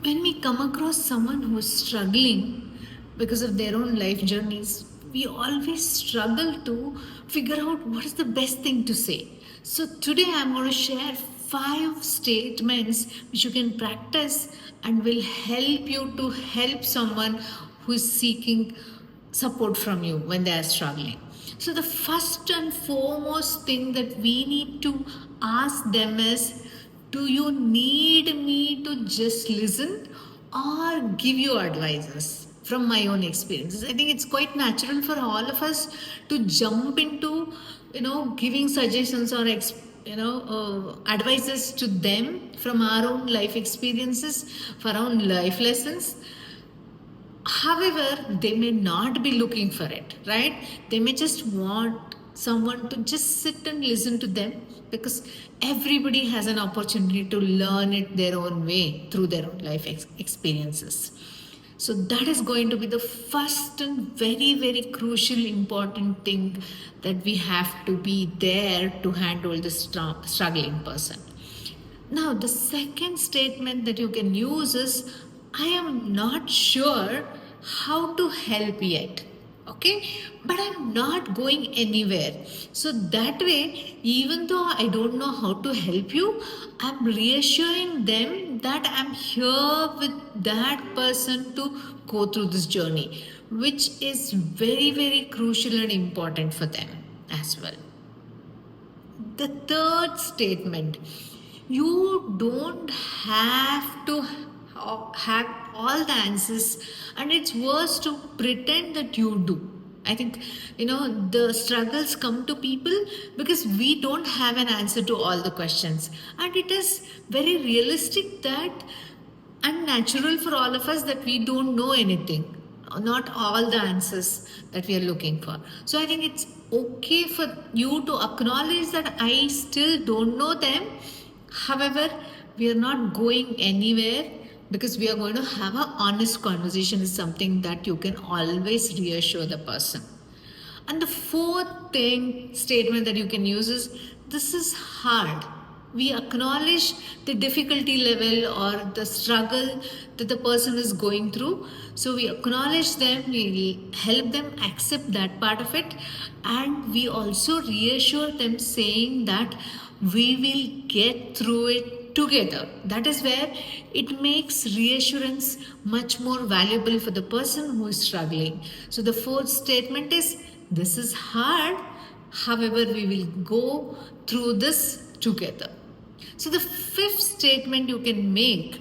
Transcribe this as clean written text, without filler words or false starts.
When we come across someone who is struggling because of their own life journeys, we always struggle to figure out what is the best thing to say. So, today I'm going to share 5 statements which you can practice and will help you to help someone who is seeking support from you when they are struggling. So, the first and foremost thing that we need to ask them is, do you need me to just listen or give you advices? From my own experiences, I think it's quite natural for all of us to jump into, giving suggestions or advices to them from our own life experiences, for our own life lessons. However, they may not be looking for it, right? They may just want someone to just sit and listen to them, because everybody has an opportunity to learn it their own way through their own life experiences. So, that is going to be the first and very, very crucial, important thing that we have to be there to handle the struggling person. Now, the second statement that you can use is, I am not sure how to help yet. Okay, but I'm not going anywhere. So that way, even though I don't know how to help you, I'm reassuring them that I'm here with that person to go through this journey, which is very, very crucial and important for them as well. The third statement, you don't have to have all the answers, and it's worse to pretend that you do. I think, the struggles come to people because we don't have an answer to all the questions, and it is very realistic that and natural for all of us that we don't know anything, not all the answers that we are looking for. So I think it's okay for you to acknowledge that I still don't know them. However, we are not going anywhere, because we are going to have an honest conversation is something that you can always reassure the person. And the fourth statement that you can use is, this is hard. We acknowledge the difficulty level or the struggle that the person is going through. So we acknowledge them, we help them accept that part of it, and we also reassure them saying that we will get through it together. That is where it makes reassurance much more valuable for the person who is struggling. So the fourth statement is, this is hard, however, we will go through this together. So the fifth statement you can make